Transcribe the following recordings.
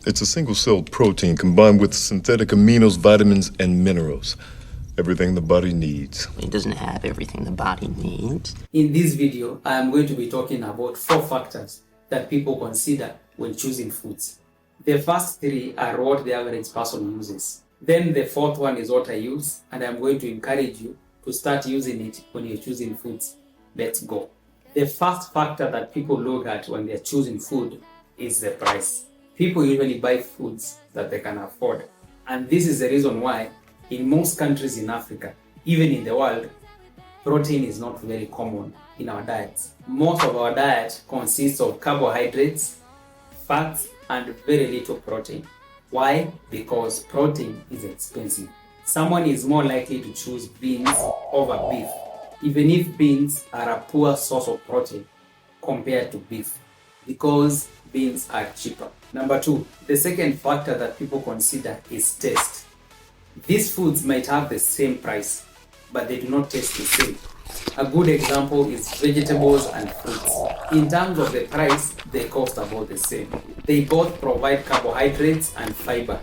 It's a single-celled protein combined with synthetic aminos, vitamins, and minerals. Everything the body needs. It doesn't have everything the body needs. In this video, I am going to be talking about 4 factors that people consider when choosing foods. The first 3 are what the average person uses. Then the 4th one is what I use, and I'm going to encourage you to start using it when you're choosing foods. Let's go. The first factor that people look at when they're choosing food is the price. People usually buy foods that they can afford. And this is the reason why in most countries in Africa, even in the world, protein is not very common in our diets. Most of our diet consists of carbohydrates, fats, and very little protein. Why? Because protein is expensive. Someone is more likely to choose beans over beef, even if beans are a poor source of protein compared to beef, because beans are cheaper. Number 2, the second factor that people consider is taste. These foods might have the same price, but they do not taste the same. A good example is vegetables and fruits. In terms of the price, they cost about the same. They both provide carbohydrates and fiber.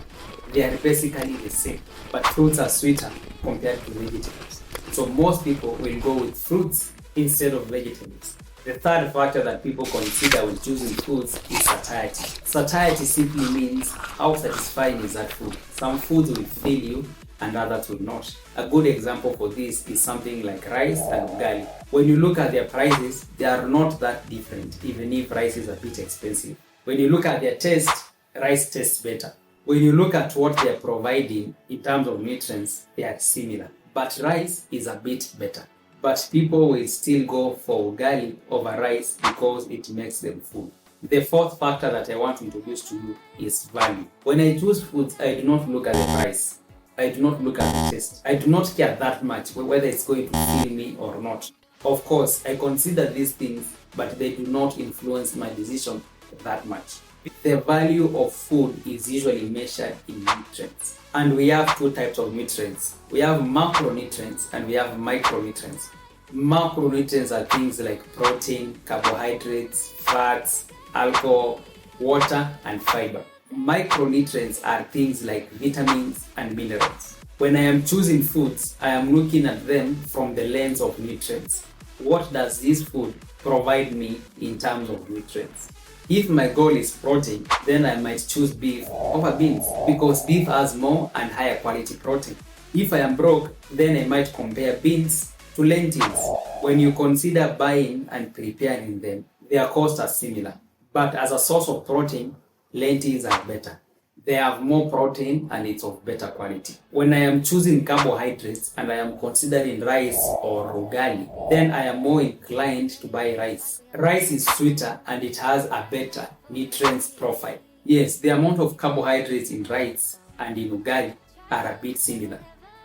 They are basically the same, but fruits are sweeter compared to vegetables. So most people will go with fruits instead of vegetables. The third factor that people consider when choosing foods is satiety. Satiety simply means how satisfying is that food. Some foods will fill you and others will not. A good example for this is something like rice and ugali. When you look at their prices, they are not that different, even if rice is a bit expensive. When you look at their taste, rice tastes better. When you look at what they are providing in terms of nutrients, they are similar. But rice is a bit better. But people will still go for ugali over rice because it makes them full. The fourth factor that I want to introduce to you is value. When I choose foods, I do not look at the price. I do not look at the taste. I do not care that much whether it's going to fill me or not. Of course, I consider these things, but they do not influence my decision that much. The value of food is usually measured in nutrients. And we have 2 types of nutrients. We have macronutrients and we have micronutrients. Macronutrients are things like protein, carbohydrates, fats, alcohol, water, and fiber. Micronutrients are things like vitamins and minerals. When I am choosing foods, I am looking at them from the lens of nutrients. What does this food provide me in terms of nutrients? If my goal is protein, then I might choose beef over beans because beef has more and higher quality protein. If I am broke, then I might compare beans to lentils. When you consider buying and preparing them, their costs are similar. But as a source of protein, lentils are better. They have more protein and it's of better quality. When I am choosing carbohydrates and I am considering rice or ugali, then I am more inclined to buy rice. Rice is sweeter and it has a better nutrients profile. Yes, the amount of carbohydrates in rice and in ugali are a bit similar,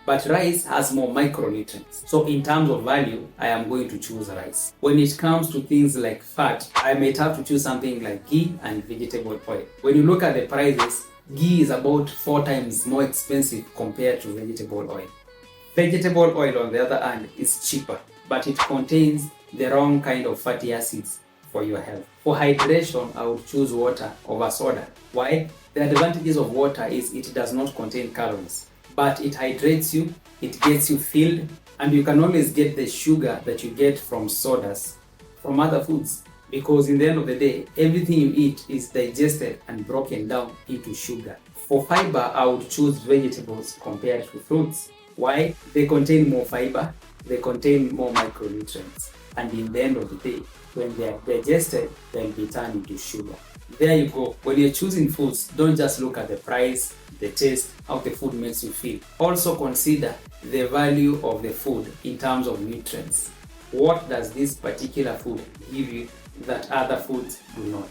but rice has more micronutrients. So in terms of value, I am going to choose rice. When it comes to things like fat, I might have to choose something like ghee and vegetable oil. When you look at the prices, ghee is about 4 times more expensive compared to vegetable oil. Vegetable oil, on the other hand, is cheaper, but it contains the wrong kind of fatty acids for your health. For hydration, I would choose water over soda. Why? The advantages of water is it does not contain calories, but it hydrates you, it gets you filled, and you can always get the sugar that you get from sodas from other foods. Because in the end of the day, everything you eat is digested and broken down into sugar. For fiber, I would choose vegetables compared to fruits. Why? They contain more fiber, they contain more micronutrients. And in the end of the day, when they are digested, they'll be turned into sugar. There you go. When you're choosing foods, don't just look at the price, the taste, how the food makes you feel. Also consider the value of the food in terms of nutrients. What does this particular food give you that other foods do not?